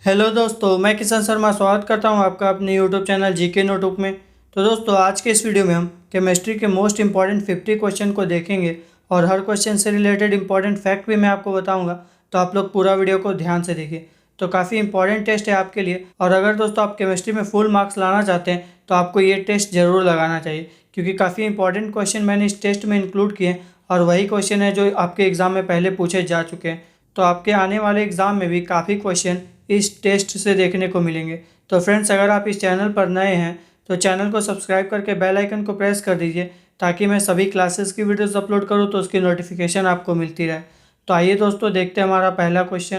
Hello दोस्तों, मैं किशन शर्मा स्वागत करता हूं आपका अपने यूट्यूब चैनल जीके नोटबुक में। तो दोस्तों, आज के इस वीडियो में हम केमिस्ट्री के मोस्ट इंपॉर्टेंट 50 क्वेश्चन को देखेंगे और हर क्वेश्चन से रिलेटेड इंपॉर्टेंट फैक्ट भी मैं आपको बताऊंगा। तो आप लोग पूरा वीडियो को ध्यान से देखिए। तो काफ़ी इंपॉर्टेंट टेस्ट है आपके लिए, और अगर दोस्तों आप केमिस्ट्री में फुल मार्क्स लाना चाहते हैं तो आपको ये टेस्ट ज़रूर लगाना चाहिए, क्योंकि काफ़ी इंपॉर्टेंट क्वेश्चन मैंने इस टेस्ट में इंक्लूड किए हैं और वही क्वेश्चन है जो आपके एग्ज़ाम में पहले पूछे जा चुके हैं। तो आपके आने वाले एग्ज़ाम में भी काफ़ी क्वेश्चन इस टेस्ट से देखने को मिलेंगे। तो फ्रेंड्स, अगर आप इस चैनल पर नए हैं तो चैनल को सब्सक्राइब करके बेल आइकन को प्रेस कर दीजिए, ताकि मैं सभी क्लासेस की वीडियोस अपलोड करूं तो उसकी नोटिफिकेशन आपको मिलती रहे। तो आइए दोस्तों, देखते हैं हमारा पहला क्वेश्चन।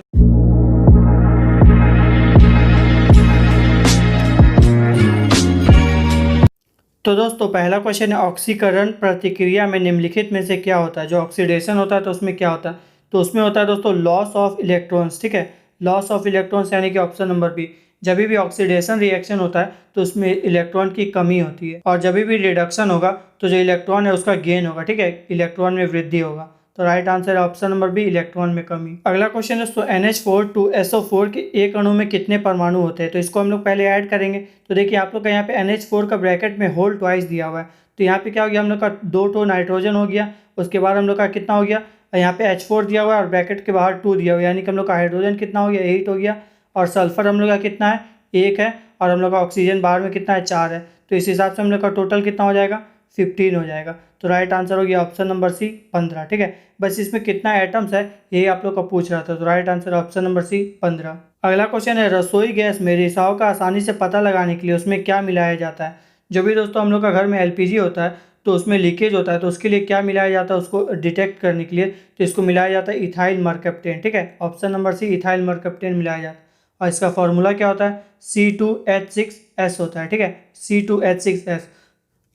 तो दोस्तों, पहला क्वेश्चन है, ऑक्सीकरण प्रतिक्रिया में निम्नलिखित में से क्या होता है। जो ऑक्सीडेशन होता है तो उसमें क्या होता है, तो उसमें होता है दोस्तों लॉस ऑफ इलेक्ट्रॉन्स। ठीक है, लॉस ऑफ इलेक्ट्रॉन्स यानी कि ऑप्शन नंबर बी। जब भी ऑक्सीडेशन रिएक्शन होता है तो उसमें इलेक्ट्रॉन की कमी होती है, और जब भी रिडक्शन होगा तो जो इलेक्ट्रॉन है उसका गेन होगा। ठीक है, इलेक्ट्रॉन में वृद्धि होगा। तो राइट आंसर है ऑप्शन नंबर बी, इलेक्ट्रॉन में कमी। अगला क्वेश्चन है दोस्तों, NH4 to SO4 के एक अणु में कितने परमाणु होते हैं। तो इसको हम लोग पहले ऐड करेंगे। तो देखिए आप लोग का यहाँ पे NH4 का ब्रैकेट में होल ट्वाइस दिया हुआ है। तो यहाँ पे क्या हो गया, हम लोग का 2 नाइट्रोजन हो गया। उसके बाद हम लोग का कितना हो गया, यहाँ पे H4 दिया हुआ है और ब्रैकेट के बाहर 2 दिया हुआ है, यानी कि हम लोग का हाइड्रोजन कितना हो गया, 8 हो गया। और सल्फर हम लोग का कितना है, 1 है। और हम लोग का ऑक्सीजन बाहर में कितना है, 4 है। तो इस हिसाब से हम लोग का टोटल कितना हो जाएगा, 15 हो जाएगा। तो राइट आंसर हो गया ऑप्शन नंबर सी, 15। ठीक है, बस इसमें कितना एटम्स है यही आप लोग का पूछ रहा था। तो right answer option number C, 15। अगला क्वेश्चन है, रसोई गैस में रिसाव का आसानी से पता लगाने के लिए उसमें क्या मिलाया जाता है। जो भी दोस्तों हम लोग का घर में LPG होता है तो उसमें लीकेज होता है, तो उसके लिए क्या मिलाया जाता है उसको डिटेक्ट करने के लिए, तो इसको मिलाया जाता है इथाइल मरकप्टेन। ठीक है, option number C, ethyl mercaptan मिलाया जाता है। और इसका फॉर्मूला क्या होता है, C2H6S होता है। ठीक है, C2H6S।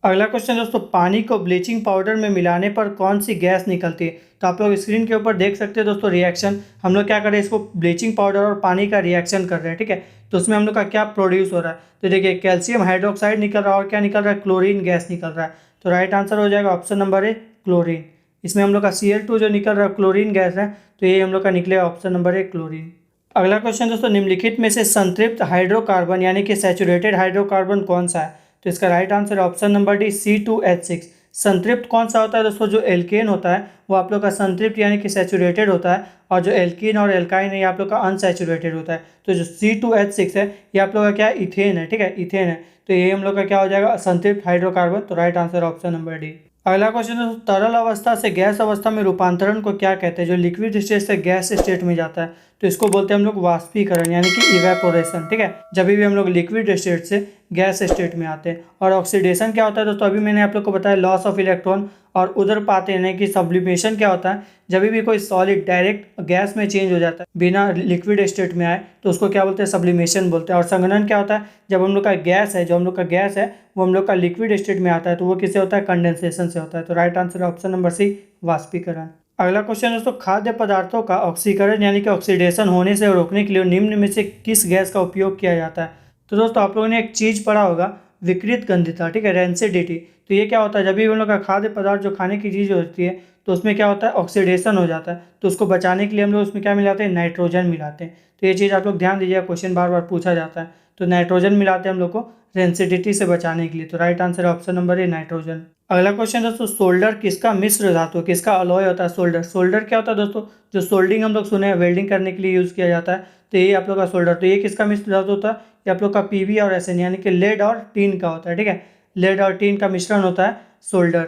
अगला क्वेश्चन दोस्तों, पानी को ब्लीचिंग पाउडर में मिलाने पर कौन सी गैस निकलती है। तो आप लोग स्क्रीन के ऊपर देख सकते हैं दोस्तों रिएक्शन। हम लोग क्या कर रहे हैं, इसको ब्लीचिंग पाउडर और पानी का रिएक्शन कर रहे हैं। ठीक है, तो उसमें हम लोग का क्या प्रोड्यूस हो रहा है, तो देखिए कैल्शियम हाइड्रोक्साइड निकल रहा है और क्या निकल रहा है, क्लोरीन गैस निकल रहा है। तो राइट आंसर हो जाएगा ऑप्शन नंबर ए, क्लोरीन। इसमें हम लोग का Cl2 जो निकल रहा है क्लोरीन गैस है, तो ये हम लोग का निकलेगा ऑप्शन नंबर ए, क्लोरीन। अगला क्वेश्चन दोस्तों, निम्नलिखित में से संतृप्त हाइड्रोकार्बन यानी कि सैचुरेटेड हाइड्रोकार्बन कौन सा है। तो इसका right answer option number D, C2H6। संतृप्त कौन सा होता है दोस्तों, जो एल्केन होता है वो आप लोग का संतृप्त यानी कि सैचुरेटेड होता है, और जो एल्कीन और एल्काइन है ये आप लोग का अनसैचुरेटेड होता है। तो जो C2H6 है ये आप लोग का क्या है, इथेन है। ठीक है, इथेन है। तो ये हम लोग का क्या हो जाएगा, संतृप्त हाइड्रोकार्बन। तो right answer option number D. अगला क्वेश्चन है, तरल अवस्था से गैस अवस्था में रूपांतरण को क्या कहते हैं। जो लिक्विड स्टेट से गैस स्टेट में जाता है तो इसको बोलते हैं हम लोग वाष्पीकरण यानी कि इवेपोरेशन। ठीक है, जब भी हम लोग लिक्विड स्टेट से गैस स्टेट में आते हैं। और ऑक्सीडेशन क्या होता है दोस्तों, अभी मैंने आप लोग को बताया लॉस ऑफ इलेक्ट्रॉन। और उधर पाते हैं कि सब्लिमेशन क्या होता है, जब भी कोई सॉलिड डायरेक्ट गैस में चेंज हो जाता है बिना लिक्विड स्टेट में आए तो उसको क्या बोलते हैं, सब्लिमेशन बोलते हैं। और संघनन क्या होता है, जब हम लोग का गैस है, जो हम लोग का गैस है वो हम लोग का लिक्विड स्टेट में आता है तो वो किससे होता है, कंडेंसेशन से होता है। तो right answer option number C, वाष्पीकरण। अगला क्वेश्चन दोस्तों, खाद्य पदार्थों का ऑक्सीकरण यानी कि ऑक्सीडेशन होने से रोकने के लिए निम्न में से किस गैस का उपयोग किया जाता है। तो दोस्तों आप लोगों ने एक चीज़ पढ़ा होगा, विकृत गंधिता। ठीक है, रेंसिडिटी। तो ये क्या होता है, जब भी हम लोग का खाद्य पदार्थ जो खाने की चीज़ होती है तो उसमें क्या होता है, ऑक्सीडेशन हो जाता है। तो उसको बचाने के लिए हम लोग उसमें क्या मिलाते हैं, नाइट्रोजन मिलाते हैं। तो ये चीज़ आप लोग ध्यान दीजिएगा, क्वेश्चन बार बार पूछा जाता है। तो नाइट्रोजन मिलाते हैं हम लोग को रेंसिडिटी से बचाने के लिए। तो right answer option number A, nitrogen. अगला क्वेश्चन दोस्तों, सोल्डर किसका मिश्र धातु, किसका अलॉय होता है। सोल्डर, सोल्डर क्या होता है दोस्तों, जो सोल्डिंग हम लोग सुने हैं वेल्डिंग करने के लिए यूज़ किया जाता है। तो ये आप लोग का सोल्डर, तो ये किसका मिश्र धातु होता है, ये आप लोग का PB और SN यानी कि लेड और टीन का होता है। ठीक है, लेड और टीन का मिश्रण होता है सोल्डर।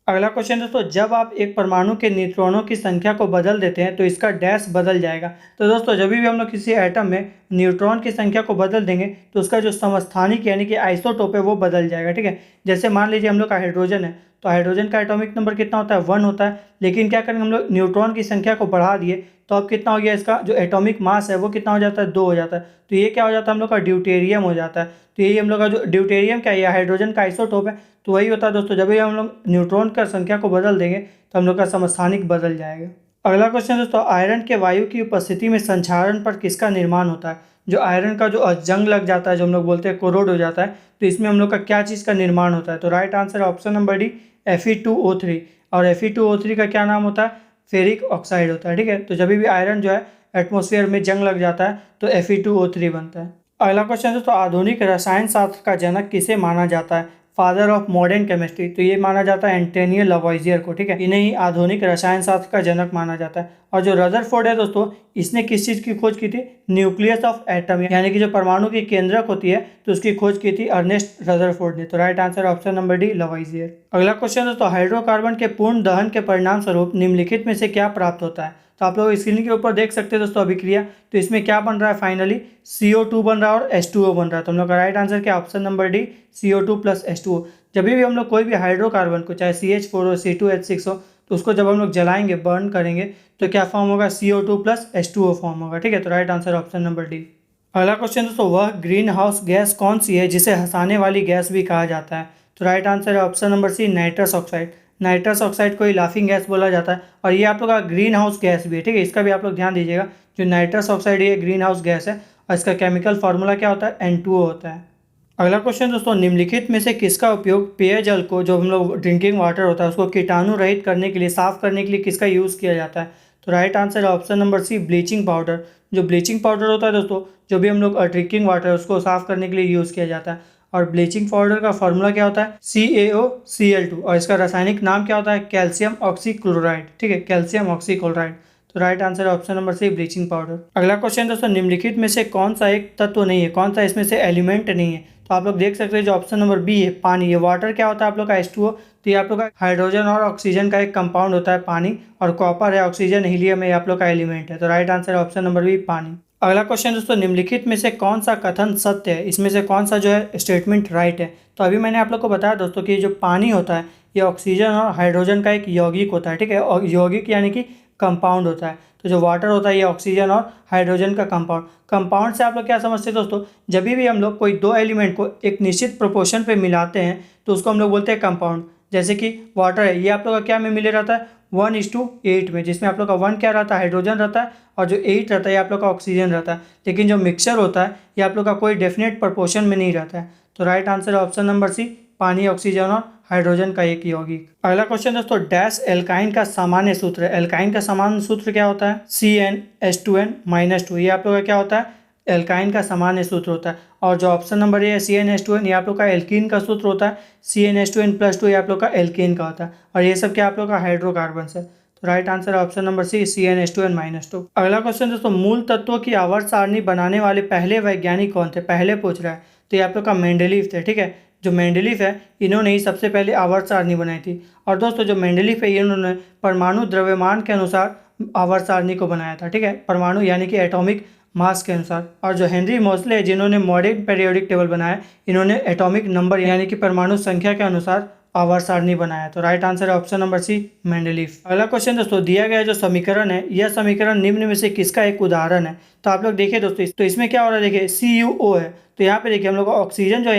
अगला क्वेश्चन दोस्तों, जब आप एक परमाणु के न्यूट्रॉनों की संख्या को बदल देते हैं तो इसका डैश बदल जाएगा। तो दोस्तों जब भी हम लोग किसी एटम में न्यूट्रॉन की संख्या को बदल देंगे तो उसका जो समस्थानिक यानी कि आइसोटोप है वो बदल जाएगा। ठीक है, जैसे मान लीजिए हम लोग का हाइड्रोजन है तो हाइड्रोजन का एटॉमिक नंबर कितना होता है, 1 होता है। लेकिन क्या करेंगे, हम लोग न्यूट्रॉन की संख्या को बढ़ा दिए तो अब कितना हो गया, इसका जो एटॉमिक मास है वो कितना हो जाता है, 2 हो जाता है। तो ये क्या हो जाता है, हम लोग का ड्यूटेरियम हो जाता है। तो यही हम लोग का जो ड्यूटेरियम क्या है, हाइड्रोजन का आइसोटोप है। तो वही होता है दोस्तों, जब भी हम लोग न्यूट्रॉन का संख्या को बदल देंगे तो हम लोग का समस्थानिक बदल जाएगा। अगला क्वेश्चन दोस्तों, आयरन के वायु की उपस्थिति में संक्षारण पर किसका निर्माण होता है। जो आयरन का जो जंग लग जाता है, जो हम लोग बोलते हैं कोरोड हो जाता है, तो इसमें हम लोग का क्या चीज़ का निर्माण होता है। तो right answer option number D, Fe2O3। और Fe2O3 का क्या नाम होता है, फेरिक ऑक्साइड होता है। ठीक है, तो जब भी आयरन जो है एटमॉस्फेयर में जंग लग जाता है तो Fe2O3 बनता है। अगला क्वेश्चन है, तो आधुनिक रसायन शास्त्र का जनक किसे माना जाता है? फादर ऑफ मॉडर्न केमिस्ट्री, तो ये माना जाता है एंटोनियो लवॉइजियर को, ठीक है। इन्हें ही आधुनिक रसायन शास्त्र का जनक माना जाता है। और जो रदरफोर्ड है दोस्तों, इसने किस चीज़ की खोज की थी? न्यूक्लियस ऑफ एटम, यानी कि जो परमाणु की केंद्रक होती है, तो उसकी खोज की थी अर्नेस्ट रदरफोर्ड ने। तो right answer option number D, Lavoisier. अगला क्वेश्चन दोस्तों, हाइड्रोकार्बन के पूर्ण दहन के परिणाम स्वरूप निम्नलिखित में से क्या प्राप्त होता है? तो आप लोग स्क्रीन के ऊपर देख सकते हैं दोस्तों अभिक्रिया। तो इसमें क्या बन रहा है? फाइनली CO2 बन रहा है और H2O बन रहा है। तो हम लोग का राइट आंसर क्या? Option number D, CO2 plus H2O। जब भी हम लोग कोई भी हाइड्रोकार्बन को, चाहे CH4 हो, C2H6 हो, तो उसको जब हम लोग जलाएंगे, बर्न करेंगे, तो क्या फॉर्म होगा? CO2 प्लस H2O फॉर्म होगा, ठीक है। तो right answer option number D. अगला क्वेश्चन दोस्तों, वह ग्रीन हाउस गैस कौन सी है जिसे हंसाने वाली गैस भी कहा जाता है? तो राइट आंसर है option number C, nitrous oxide. Nitrous oxide को ही लाफिंग गैस बोला जाता है और ये आप लोग का ग्रीन हाउस गैस भी है, ठीक है। इसका भी आप लोग ध्यान दीजिएगा। जो नाइट्रस ऑक्साइड ये ग्रीन हाउस गैस है और इसका केमिकल फार्मूला क्या होता है? N2O होता है। अगला क्वेश्चन दोस्तों, निम्नलिखित में से किसका उपयोग पेयजल को, जो हम लोग ड्रिंकिंग वाटर होता है, उसको कीटाणु रहित करने के लिए, साफ करने के लिए किसका यूज़ किया जाता है? तो राइट आंसर है option number C, bleaching powder. जो ब्लीचिंग पाउडर होता है दोस्तों, जो भी हम लोग ड्रिंकिंग वाटर उसको साफ करने के लिए यूज़ किया जाता है। और ब्लीचिंग पाउडर का फॉर्मूला क्या होता है? CaOCl2। और इसका रासायनिक नाम क्या होता है? कैल्शियम ऑक्सीक्लोराइड, ठीक है, कैल्शियम ऑक्सीक्लोराइड। तो राइट आंसर है option number C, bleaching powder. अगला क्वेश्चन दोस्तों, निम्नलिखित में से कौन सा एक तत्व नहीं है, कौन सा इसमें से एलिमेंट नहीं है? तो आप लोग देख सकते हैं जो ऑप्शन नंबर बी है, पानी। ये वाटर क्या होता है आप लोग का? H2O। तो ये आप लोग का हाइड्रोजन और ऑक्सीजन का एक कंपाउंड होता है, पानी। और कॉपर है, ऑक्सीजन, हीलियम है, आप लोग का एलिमेंट है। तो राइट आंसर है ऑप्शन नंबर बी, पानी। अगला क्वेश्चन दोस्तों, निम्नलिखित में से कौन सा कथन सत्य है? इसमें से कौन सा जो है स्टेटमेंट राइट है? तो अभी मैंने आप लोग को बताया दोस्तों कि जो पानी होता है ये ऑक्सीजन और हाइड्रोजन का एक यौगिक होता है, ठीक है। और यौगिक यानी कि कंपाउंड होता है। तो जो वाटर होता है ये ऑक्सीजन और हाइड्रोजन का कंपाउंड। कंपाउंड से आप लोग क्या समझते हैं दोस्तों? जब भी हम लोग कोई दो एलिमेंट को एक निश्चित प्रोपोर्शन पे मिलाते हैं तो उसको हम लोग बोलते हैं कंपाउंड। जैसे कि वाटर है, ये आप लोग का क्या में मिले रहता है? 1:8 में, जिसमें आप लोग का 1 क्या रहता है? हाइड्रोजन रहता है और जो 8 रहता है ये आप लोग का ऑक्सीजन रहता है। लेकिन जो मिक्सचर होता है ये आप लोग का कोई डेफिनेट प्रोपोर्शन में नहीं रहता है। तो राइट आंसर है ऑप्शन नंबर सी, पानी, ऑक्सीजन और हाइड्रोजन का एक यौगिक। अगला क्वेश्चन दोस्तों, डैश एल्काइन का सामान्य सूत्र है। एल्काइन का सामान्य सूत्र क्या होता है? CnH2n-2। ये आप लोग का क्या होता है? एल्काइन का सामान्य सूत्र होता है। और जो ऑप्शन नंबर ए है CnH2n, ये आप लोग का एल्कीन का सूत्र होता है। CnH2n+2 ये आप लोग का एल्कीन का होता है। और ये सब क्या आप लोग का हाइड्रोकार्बन है। तो राइट आंसर है ऑप्शन नंबर सी, CnH2n-2। अगला क्वेश्चन दोस्तों, मूल तत्वों की आवर्त सारणी बनाने वाले पहले वैज्ञानिक कौन थे? पहले पूछ रहा है तो ये आप लोग का मेंडलीव थे, ठीक है। जो मेंडलीव है इन्होंने ही सबसे पहले आवर्त सारणी बनाई थी। और दोस्तों जो मेंडलीव है इन्होंने परमाणु द्रव्यमान के अनुसार आवर्त सारणी को बनाया था, ठीक है, परमाणु यानी कि एटॉमिक मास के अनुसार। और जो हेनरी मोसले है जिन्होंने मॉडर्न पीरियोडिक टेबल बनाया, इन्होंने एटॉमिक नंबर यानी कि परमाणु संख्या के अनुसार आवर्त सारणी बनाया। तो राइट आंसर है ऑप्शन नंबर सी, मेंडलीव। अगला क्वेश्चन दोस्तों, दिया गया जो समीकरण है यह समीकरण निम्न में से किसका एक उदाहरण है? तो आप लोग देखिए दोस्तों, तो इसमें क्या हो रहा है? देखिए CuO है, तो यहाँ पे देखिए हम लोग का ऑक्सीजन जो है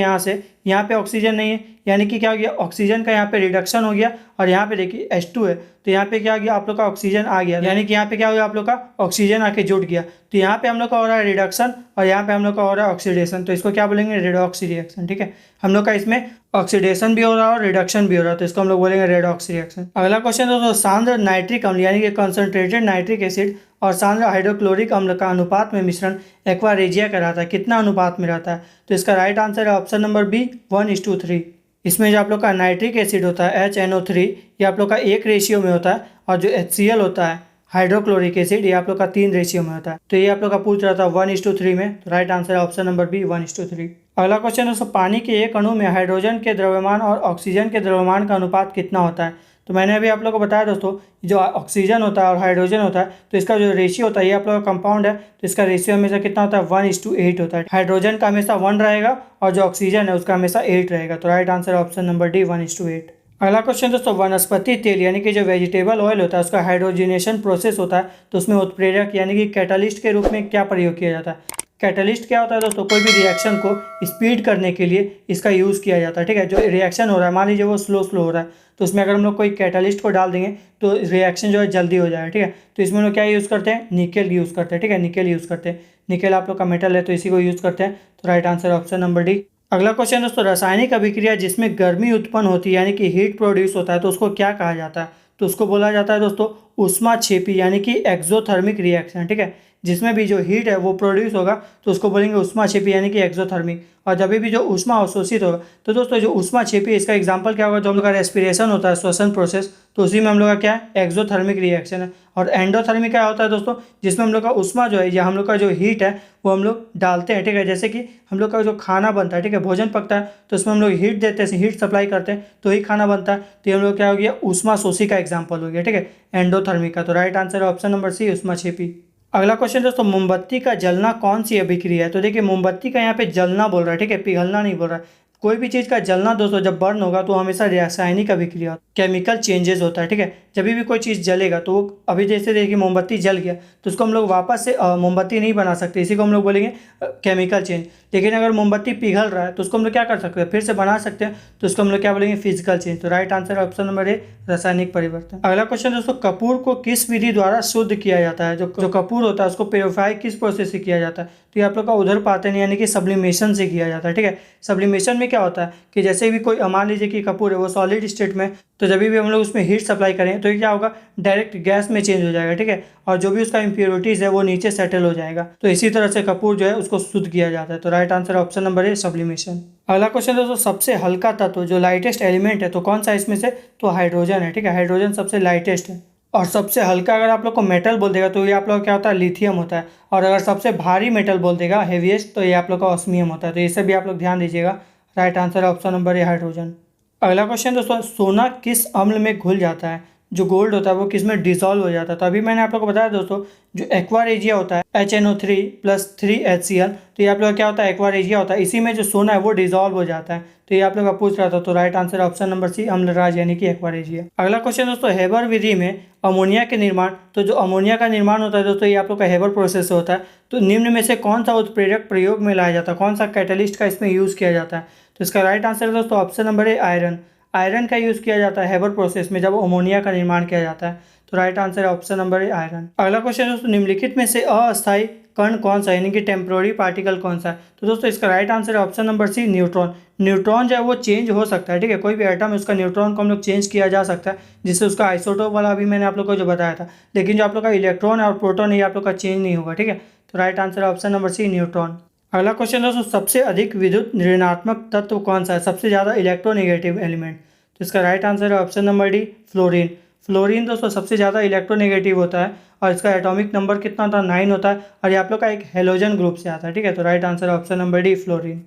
यहाँ पे ऑक्सीजन नहीं है, यानी कि क्या हो गया? ऑक्सीजन का यहाँ पे रिडक्शन हो गया। और यहाँ पे देखिए H2 है, तो यहाँ पे क्या हो गया? आप लोग का ऑक्सीजन आ गया, यानी कि यहाँ पे क्या हो गया? आप लोग का ऑक्सीजन आके जुट गया। तो यहाँ पे हम लोग का हो रहा है रिडक्शन और यहाँ पे हम लोग का हो रहा है ऑक्सीडेशन। तो इसको क्या बोलेंगे? रेडॉक्स रिएक्शन, ठीक है। हम लोग का इसमें ऑक्सीडेशन भी हो रहा है और रिडक्शन भी हो रहा है, तो इसको हम लोग बोलेंगे रेडॉक्स रिएक्शन। अगला क्वेश्चन दोस्तों, सांद्र नाइट्रिक अम्ल यानी कि कंसंट्रेटेड नाइट्रिक एसिड और सांद्र हाइड्रोक्लोरिक अम्ल का अनुपात में मिश्रण एक्वा रेजिया कहलाता है। कितना अनुपात में रहता है? तो इसका राइट आंसर है ऑप्शन नंबर बी, 1:3। इसमें जो आप लोग का नाइट्रिक एसिड होता है HNO3 ये आप लोग का 1 रेशियो में होता है। और जो HCl होता है हाइड्रोक्लोरिक एसिड ये आप लोग का 3 रेशियो में होता है। तो ये आप लोग का पूछ रहा था 1:3 में। तो राइट आंसर है ऑप्शन नंबर बी, 1:3। अगला क्वेश्चन दोस्तों, पानी के एक अणु में हाइड्रोजन के द्रव्यमान और ऑक्सीजन के द्रव्यमान का अनुपात कितना होता है? तो मैंने अभी आप लोग को बताया दोस्तों, जो ऑक्सीजन होता है और हाइड्रोजन होता है तो इसका जो रेशियो होता है ये आप लोग का कंपाउंड है, तो इसका रेशियो हमेशा कितना होता है? 1:8 होता है। हाइड्रोजन का हमेशा 1 रहेगा और जो ऑक्सीजन है उसका हमेशा 8 रहेगा। तो right answer option number D, 1:8। अगला क्वेश्चन दोस्तों, वनस्पति तेल यानी कि जो वेजिटेबल ऑयल होता है उसका हाइड्रोजनेशन प्रोसेस होता है, तो उसमें उत्प्रेरक यानी कि कैटालिस्ट के रूप में क्या प्रयोग किया जाता है? कैटलिस्ट क्या होता है दोस्तों? कोई भी रिएक्शन को स्पीड करने के लिए इसका यूज़ किया जाता है, ठीक है। जो रिएक्शन हो रहा है मान लीजिए वो स्लो हो रहा है, तो उसमें अगर हम लोग कोई कैटलिस्ट को डाल देंगे तो रिएक्शन जो है जल्दी हो जाएगा, ठीक है। तो इसमें हम लोग क्या यूज़ करते हैं? निकेल यूज़ करते हैं, ठीक है, निकेल यूज़ करते हैं। निकेल आप लोग का मेटल है तो इसी को यूज़ करते हैं। तो right answer option number D. अगला क्वेश्चन दोस्तों, रासायनिक अभिक्रिया जिसमें गर्मी उत्पन्न होती है यानी कि हीट प्रोड्यूस होता है तो उसको क्या कहा जाता है? तो उसको बोला जाता है दोस्तों ऊष्माक्षेपी यानी कि एक्सोथर्मिक रिएक्शन, ठीक है। जिसमें भी जो हीट है वो प्रोड्यूस होगा तो उसको बोलेंगे ऊष्माक्षेपी यानी कि एक्सोथर्मिक। और जब भी जो ऊष्मा अवशोषित होगा तो दोस्तों जो ऊष्माक्षेपी इसका एग्जांपल क्या होगा, जो हम लोग का रेस्पिरेशन होता है, श्वसन प्रोसेस, तो उसी में हम लोग का क्या है, एक्सोथर्मिक रिएक्शन है। और एंडोथर्मिक क्या होता है दोस्तों, जिसमें हम लोग का ऊष्मा जो है या हम लोग का जो हीट है वो हम लोग डालते हैं, ठीक है। जैसे कि हम लोग का जो खाना बनता है, ठीक है, भोजन पकता है तो उसमें हम लोग हीट देते हैं, हीट सप्लाई करते हैं तो ही खाना बनता है। तो ये हम लोग क्या हो गया, ऊष्मा शोषी का एग्जाम्पल हो गया, ठीक है, एंडोथर्मिक का। तो राइट आंसर है ऑप्शन नंबर सी, ऊष्माक्षेपी। अगला क्वेश्चन दोस्तों, मोमबत्ती का जलना कौन सी अभिक्रिया है। तो देखिए मोमबत्ती का यहाँ पे जलना बोल रहा है, ठीक है, पिघलना नहीं बोल रहा है। कोई भी चीज़ का जलना दोस्तों जब बर्न होगा तो हमेशा रासायनिक अभिक्रिया, केमिकल चेंजेस होता है, ठीक है। जब भी कोई चीज़ जलेगा तो वो अभी जैसे देखिए मोमबत्ती जल गया तो उसको हम लोग वापस से मोमबत्ती नहीं बना सकते, इसी को हम लोग बोलेंगे केमिकल चेंज। लेकिन अगर मोमबत्ती पिघल रहा है तो उसको हम लोग क्या कर सकते हैं, फिर से बना सकते हैं, तो उसको हम लोग क्या बोलेंगे, फिजिकल चेंज। तो राइट आंसर है ऑप्शन नंबर ए, रासायनिक परिवर्तन। अगला क्वेश्चन दोस्तों, कपूर को किस विधि द्वारा शुद्ध किया जाता है। जो कपूर होता है उसको प्योरीफाई किस प्रोसेस से किया जाता है। तो ये आप लोग का उधर पाते हैं यानी कि सब्लिमेशन से किया जाता है, ठीक है। सब्लिमेशन में क्या होता है कि जैसे भी कोई मान लीजिए कि कपूर है वो सॉलिड स्टेट में, तो जब भी हम लोग उसमें हीट सप्लाई करें तो ये क्या होगा, डायरेक्ट गैस में चेंज हो जाएगा, ठीक है। और जो भी उसका इम्प्योरिटीज़ है वो नीचे सेटल हो जाएगा। तो इसी तरह से कपूर जो है उसको शुद्ध किया जाता है। तो right answer option number A, sublimation. अगला क्वेश्चन दोस्तों, सबसे हल्का तत्व जो लाइटेस्ट एलिमेंट है तो कौन सा इसमें से, तो हाइड्रोजन है, ठीक है। हाइड्रोजन सबसे लाइटेस्ट है। और सबसे हल्का अगर आप लोग को मेटल बोल देगा तो ये आप लोग का क्या होता है, लिथियम होता है। और अगर सबसे भारी मेटल बोल देगा, हेवीएस्ट, तो ये आप लोग का ऑस्मियम होता है। तो इसे भी आप लोग ध्यान दीजिएगा। Right answer option number A, hydrogen. अगला क्वेश्चन दोस्तों, सोना किस अम्ल में घुल जाता है। जो गोल्ड होता है वो किस में डिसॉल्व हो जाता है। तो अभी मैंने आप लोग को बताया दोस्तों, जो एक्वा रेजिया होता है HNO3 + 3HCl, तो ये आप लोग का क्या होता है, एक्वा रेजिया होता है। इसी में जो सोना है वो डिसॉल्व हो जाता है। तो ये आप लोग का पूछ रहा था। तो right answer option number C, अम्लराज यानी कि एक्वा रेजिया। अगला क्वेश्चन दोस्तों, हेबर विधि में अमोनिया के निर्माण, तो जो अमोनिया का निर्माण होता है दोस्तों ये आप लोग का हेबर प्रोसेस से होता है। तो निम्न में से कौन सा उत्प्रेरक प्रयोग में लाया जाता है, कौन सा कैटलिस्ट का इसमें यूज़ किया जाता है। तो इसका राइट आंसर है दोस्तों option number A, iron. Iron का यूज़ किया जाता है हेबर प्रोसेस में जब अमोनिया का निर्माण किया जाता है। तो राइट आंसर है ऑप्शन नंबर ए, आयरन। अगला क्वेश्चन दोस्तों, निम्नलिखित में से अस्थायी कण कौन सा है, यानी कि टेम्प्रोरी पार्टिकल कौन सा है। तो दोस्तों इसका राइट आंसर है option number C, neutron. Neutron जो है वो चेंज हो सकता है, ठीक है। कोई भी एटम है उसका न्यूट्रॉन को हम लोग चेंज किया जा सकता है, जिससे उसका आइसोटोप वाला अभी मैंने आप लोग को जो बताया था। लेकिन जो आप लोग का इलेक्ट्रॉन है और प्रोटॉन है ये आप लोग का चेंज नहीं होगा, ठीक है। तो राइट आंसर है ऑप्शन नंबर सी, न्यूट्रॉन। अगला क्वेश्चन दोस्तों, सबसे अधिक विद्युत ऋणात्मक तत्व कौन सा है, सबसे ज़्यादा इलेक्ट्रोनेगेटिव एलिमेंट। तो इसका राइट आंसर है option number D, fluorine. Fluorine दोस्तों सबसे ज़्यादा इलेक्ट्रोनेगेटिव होता है और इसका एटॉमिक नंबर कितना होता है, 9 होता है। और ये आप लोग का एक हेलोजन ग्रुप से आता है, ठीक है। तो राइट आंसर है ऑप्शन नंबर डी, फ्लोरीन।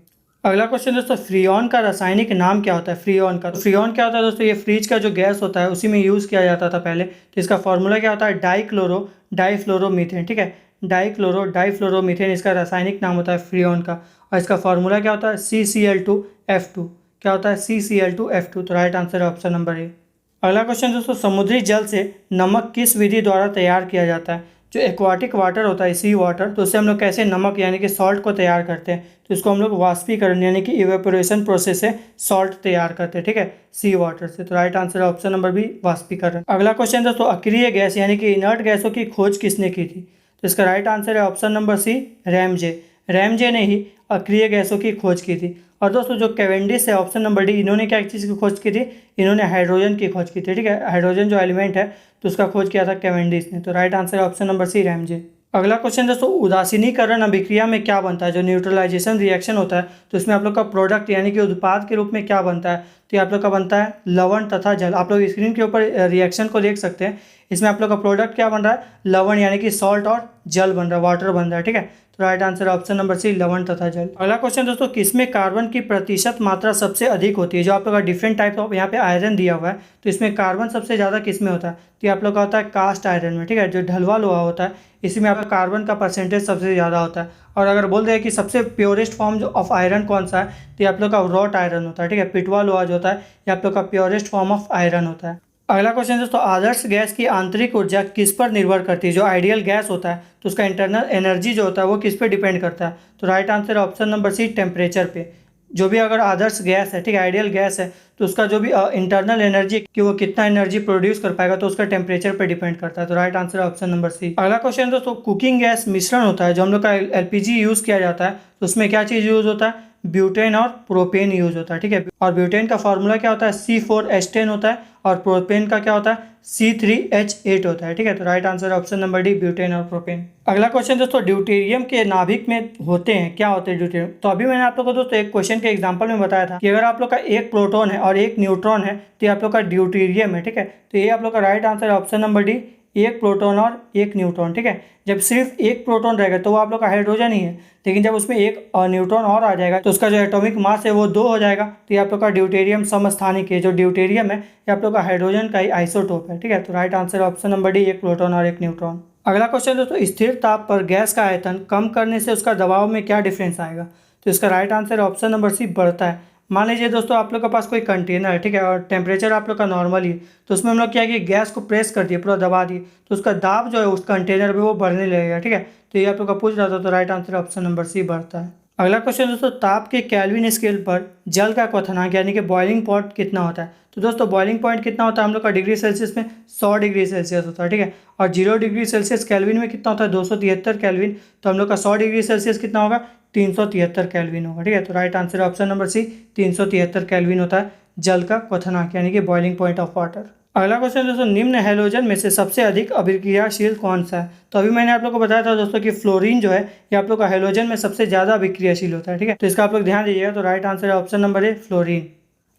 अगला क्वेश्चन दोस्तों, फ्रीऑन का रासायनिक नाम क्या होता है। फ्रीऑन का, तो फ्रीऑन क्या होता है दोस्तों, ये फ्रिज का जो गैस होता है उसी में यूज़ किया जाता था पहले। तो इसका फॉर्मूला क्या होता है, डाइफ्लोरोमीथेन, ठीक है। डाइफ्लोरोमीथेन इसका रासायनिक नाम होता है फ्रीऑन का। और इसका फॉर्मूला क्या होता है, CCl2F2। क्या होता है, CCl2F2। तो राइट आंसर है ऑप्शन नंबर ए। अगला क्वेश्चन दोस्तों, समुद्री जल से नमक किस विधि द्वारा तैयार किया जाता है। जो एक्वाटिक वाटर होता है, सी वाटर, तो उससे हम लोग कैसे नमक यानी कि सॉल्ट को तैयार करते हैं। तो इसको हम लोग वाष्पीकरण यानी कि इवेपोरेशन प्रोसेस से सॉल्ट तैयार करते हैं, ठीक है, सी वाटर से। तो राइट आंसर है ऑप्शन नंबर बी, वाष्पीकरण। अगला क्वेश्चन दोस्तों, अक्रिय गैस यानी कि इनर्ट गैसों की खोज किसने की थी। तो इसका राइट आंसर है option number C, Ramsay. Ramsay ने ही अक्रिय गैसों की खोज की थी। और दोस्तों जो कैवेंडिश है ऑप्शन नंबर डी, इन्होंने क्या चीज़ की खोज की थी, इन्होंने हाइड्रोजन की खोज की थी, ठीक है। हाइड्रोजन जो एलिमेंट है तो उसका खोज किया था कैवेंडिश ने। तो राइट आंसर है ऑप्शन नंबर सी, रैमजे। अगला क्वेश्चन दोस्तों, उदासीनीकरण अभिक्रिया में क्या बनता है। जो न्यूट्रलाइजेशन रिएक्शन होता है तो इसमें आप लोग का प्रोडक्ट यानी कि उत्पाद के रूप में क्या बनता है। तो आप लोग का बनता है लवण तथा जल। आप लोग स्क्रीन के ऊपर रिएक्शन को देख सकते हैं। इसमें आप लोग का प्रोडक्ट क्या बन रहा है, लवण यानी कि सॉल्ट और जल बन रहा है, वाटर बन रहा है, ठीक है। तो right answer option number C, लवण तथा जल। अगला क्वेश्चन दोस्तों, किसमें कार्बन की प्रतिशत मात्रा सबसे अधिक होती है। जो आप लोग का डिफरेंट टाइप ऑफ यहाँ पे आयरन दिया हुआ है तो इसमें कार्बन सबसे ज़्यादा किसमें होता है। तो आप लोग का होता है कास्ट आयरन में, ठीक है। जो ढलवा लोहा होता है इसी में आपका कार्बन का परसेंटेज सबसे ज़्यादा होता है। और अगर बोल दें कि सबसे प्योरेस्ट फॉर्म जो ऑफ आयरन कौन सा है, तो आप लोग का रॉट आयरन होता है, ठीक है। पिटवा लोहा जो होता है ये आप लोग का प्योरेस्ट फॉर्म ऑफ आयरन होता है। अगला क्वेश्चन दोस्तों, आदर्श गैस की आंतरिक ऊर्जा किस पर निर्भर करती है। जो आइडियल गैस होता है तो उसका इंटरनल एनर्जी जो होता है वो किस पे डिपेंड करता है। तो right answer option number C, temperature पे। जो भी अगर आदर्श गैस है, ठीक है, आइडियल गैस है, तो उसका जो भी इंटरनल एनर्जी कि वो कितना एनर्जी प्रोड्यूस कर पाएगा तो उसका टेम्परेचर पे डिपेंड करता है। तो right answer option number C. अगला क्वेश्चन दोस्तों, कुकिंग गैस मिश्रण होता है जो हम लोग का LPG यूज़ किया जाता है तो उसमें क्या चीज़ यूज़ होता है, ब्यूटेन और प्रोपेन यूज़ होता है, ठीक है। और ब्यूटेन का फॉर्मूला क्या होता है, C4H10 होता है। और प्रोपेन का क्या होता है C3H8 होता है। ठीक है, तो राइट आंसर है ऑप्शन नंबर डी, ब्यूटेन और प्रोपेन। अगला क्वेश्चन दोस्तों, ड्यूटेरियम के नाभिक में होते हैं, क्या होते हैं ड्यूटेरियम? तो अभी मैंने आप लोग को दोस्तों एक क्वेश्चन के एग्जांपल में बताया था कि अगर आप लोग का एक प्रोटॉन है और एक न्यूट्रॉन है तो ये आप लोग का ड्यूटेरियम है। ठीक है, तो ये आप लोग का राइट आंसर है ऑप्शन नंबर डी, एक प्रोटॉन और एक न्यूट्रॉन। ठीक है, जब सिर्फ एक प्रोटॉन रहेगा तो वो आप लोग का हाइड्रोजन ही है, लेकिन जब उसमें एक न्यूट्रॉन और आ जाएगा तो उसका जो एटॉमिक मास है वो 2 हो जाएगा। तो ये आप लोग का ड्यूटेरियम समस्थानिक है। जो ड्यूटेरियम है ये आप लोग का हाइड्रोजन का ही आइसोटोप है। ठीक है, तो right answer option number D, एक प्रोटॉन और एक न्यूट्रॉन। अगला क्वेश्चन दोस्तों, स्थिर ताप पर गैस का आयतन कम करने से उसका दबाव में क्या डिफरेंस आएगा? तो इसका right answer option number C, बढ़ता है। मान लीजिए दोस्तों आप लोग के पास कोई कंटेनर है, ठीक है, और टेम्परेचर आप लोग का नॉर्मल ही है, तो उसमें हम लोग क्या किए, गैस को प्रेस कर दिए, पूरा दबा दिए, तो उसका दाब जो है उस कंटेनर में वो बढ़ने लगेगा। ठीक है, तो ये आप लोग का पूछ रहा था, तो right answer option number C, बढ़ता है। अगला क्वेश्चन दोस्तों, ताप के केल्विन स्केल पर जल का क्वथनांक यानी कि बॉइलिंग पॉइंट कितना होता है? तो दोस्तों बॉइलिंग पॉइंट कितना होता है हम लोग का डिग्री सेल्सियस में? 100 डिग्री सेल्सियस होता है। ठीक है, और 0 डिग्री सेल्सियस केल्विन में कितना होता है? 273 केल्विन। तो हम लोग का 100 डिग्री सेल्सियस कितना होगा? 373 केल्विन होगा। ठीक है, तो right answer option number C, 373 kelvin होता है जल का क्वथनांक यानी कि बॉइलिंग पॉइंट ऑफ वाटर। अगला क्वेश्चन दोस्तों, निम्न हैलोजन में से सबसे अधिक अभिक्रियाशील कौन सा है? तो अभी मैंने आप लोग को बताया था दोस्तों कि फ्लोरीन जो है ये आप लोग का हैलोजन में सबसे ज़्यादा अभिक्रियाशील होता है। ठीक है, तो इसका आप लोग ध्यान दीजिएगा, तो राइट आंसर है ऑप्शन नंबर ए, फ्लोरीन।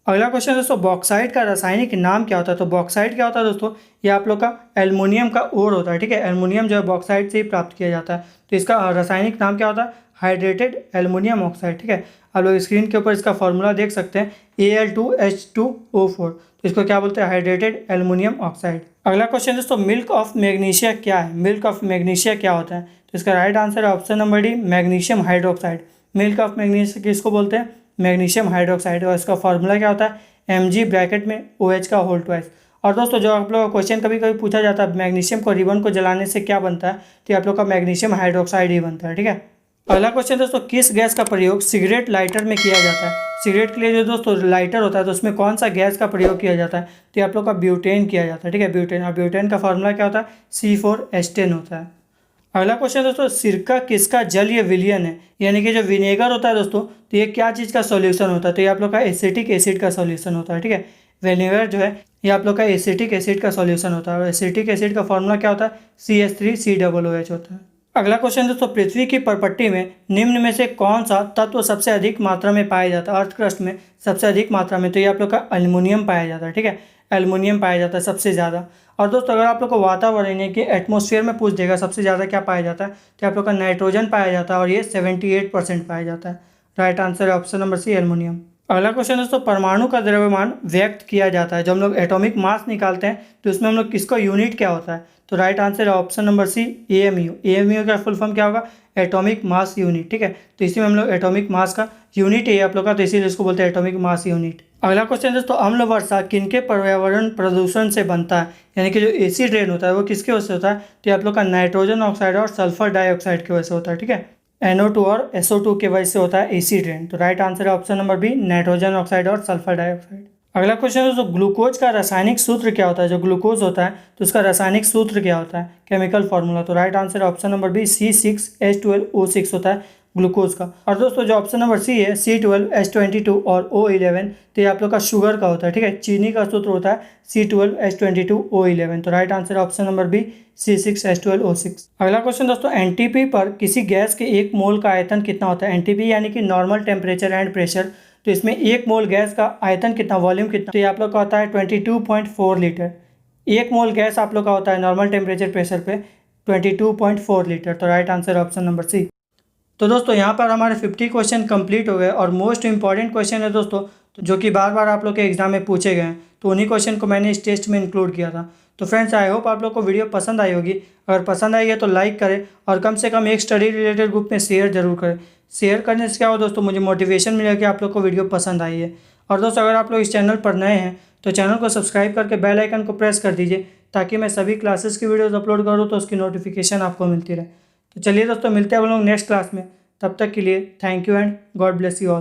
अगला क्वेश्चन दोस्तों, बॉक्साइट का रासायनिक नाम क्या होता है? तो बॉक्साइट क्या होता है दोस्तों, ये आप लोग का एल्युमिनियम का ओर होता है। ठीक है, एल्युमिनियम जो है बॉक्साइट से ही प्राप्त किया जाता है। तो इसका रासायनिक नाम क्या होता है? Hydrated aluminium oxide. ठीक है, आप लोग स्क्रीन के ऊपर इसका फॉर्मूला देख सकते हैं, Al2H2O4। तो इसको क्या बोलते हैं? Hydrated aluminium oxide. अगला क्वेश्चन दोस्तों, मिल्क ऑफ मैग्नीशिया क्या है? मिल्क ऑफ मैग्नीशिया क्या होता है? तो इसका राइट आंसर है option number D, magnesium hydroxide. Milk of magnesia किसको बोलते हैं? Magnesium hydroxide. और इसका फॉर्मूला क्या होता है? Mg ब्रैकेट में OH का होल ट्वाइस। और दोस्तों जो आप लोग का क्वेश्चन कभी कभी पूछा जाता है मैग्नीशियम को रिबन को जलाने से क्या बनता है, तो आप लोग का मैग्नीशियम हाइड्रोक्साइड ही बनता है। ठीक है, अगला क्वेश्चन दोस्तों, किस गैस का प्रयोग सिगरेट लाइटर में किया जाता है? सिगरेट के लिए जो दोस्तों लाइटर होता है तो उसमें कौन सा गैस का प्रयोग किया जाता है? तो आप लोग का ब्यूटेन किया जाता है। ठीक है, ब्यूटेन। और ब्यूटेन का फॉर्मूला क्या होता है? C4H10 होता है। अगला क्वेश्चन दोस्तों, सिरका किसका जलीय विलयन है? यानी कि जो विनेगर होता है दोस्तों, तो ये क्या चीज़ का सॉल्यूशन होता है? तो ये आप लोग का एसिटिक एसिड का सॉल्यूशन होता है। ठीक है, विनेगर जो है ये आप लोग का एसिटिक एसिड का सॉल्यूशन होता है। और एसिटिक एसिड का फॉर्मूला क्या होता है? CH3COOH होता है। अगला क्वेश्चन दोस्तों, पृथ्वी की परपट्टी में निम्न में से कौन सा तत्व सबसे अधिक मात्रा में पाया जाता है? अर्थ क्रस्ट में सबसे अधिक मात्रा में, तो ये आप लोग का एल्युमिनियम पाया जाता है। ठीक है, एल्युमिनियम पाया जाता है सबसे ज़्यादा। और दोस्तों अगर आप लोग को वातावरण यानी कि एटमॉस्फेयर में पूछ देगा सबसे ज़्यादा क्या पाया जाता है, तो आप लोग का नाइट्रोजन पाया जाता है और ये 78% पाया जाता है। राइट आंसर है ऑप्शन नंबर सी, एल्युमिनियम। अगला क्वेश्चन दोस्तों, परमाणु का द्रव्यमान व्यक्त किया जाता है, जब हम लोग एटॉमिक मास निकालते हैं तो उसमें हम लोग किसका यूनिट क्या होता है? तो राइट आंसर है option number C, AMU। AMU का फुल फॉर्म क्या होगा? Atomic mass unit. ठीक है, तो इसी में हम लोग एटॉमिक मास का यूनिट है आप लोग का, तो इसीलिए इसको बोलते हैं एटॉमिक मास यूनिट। अगला क्वेश्चन दोस्तों, अम्ल वर्षा किनके पर्यावरण प्रदूषण से बनता है? यानी कि जो एसिड रेन होता है वो किसके वजह से होता है? तो आप लोग का नाइट्रोजन ऑक्साइड और सल्फर डाइऑक्साइड की वजह से होता है। ठीक है, NO2 और SO2 के वजह से होता है एसिड रेन। तो राइट आंसर है option number B, nitrogen oxide और सल्फर डाइऑक्साइड। अगला क्वेश्चन है दोस्तों, ग्लूकोज का रासायनिक सूत्र क्या होता है? जो ग्लूकोज होता है तो उसका रासायनिक सूत्र क्या होता है? Chemical formula. तो राइट आंसर है ऑप्शन नंबर बी, C6H12O6 होता है ग्लूकोज का। और दोस्तों जो ऑप्शन नंबर सी है, C12H22 और O11, तो ये आप लोग का शुगर का होता है। ठीक है, चीनी का सूत्र होता है C12H22O11। तो right answer option number B, C6H12O6। अगला क्वेश्चन दोस्तों, NTP पर किसी गैस के 1 मोल का आयतन कितना होता है? NTP यानी कि नॉर्मल टेम्परेचर एंड प्रेशर। तो इसमें 1 मोल गैस का आयतन कितना, वॉल्यूम कितना? तो ये आप लोग का होता है 22.4 लीटर। 1 मोल गैस आप लोग का होता है नॉर्मल टेम्परेचर प्रेशर पे 22.4 लीटर। तो right answer option number C. तो दोस्तों यहाँ पर हमारे 50 क्वेश्चन कंप्लीट हो गए और मोस्ट इंपॉर्टेंट क्वेश्चन है दोस्तों जो कि बार बार आप लोग के एग्जाम में पूछे गए हैं, तो उन्हीं क्वेश्चन को मैंने इस टेस्ट में इंक्लूड किया था। तो फ्रेंड्स आई होप आप लोग को वीडियो पसंद आई होगी। अगर पसंद आई है तो लाइक करें और कम से कम एक स्टडी रिलेटेड ग्रुप में शेयर जरूर करें। शेयर करने से क्या हो दोस्तों, मुझे मोटिवेशन मिलेगा कि आप लोग को वीडियो पसंद आई है। और दोस्तों अगर आप लोग इस चैनल पर नए हैं तो चैनल को सब्सक्राइब करके बेल आइकन को प्रेस कर दीजिए ताकि मैं सभी क्लासेस की वीडियोज़ अपलोड करूँ तो उसकी नोटिफिकेशन आपको मिलती रहे। तो चलिए दोस्तों मिलते हैं हम लोग नेक्स्ट क्लास में। तब तक के लिए thank you and God bless you all.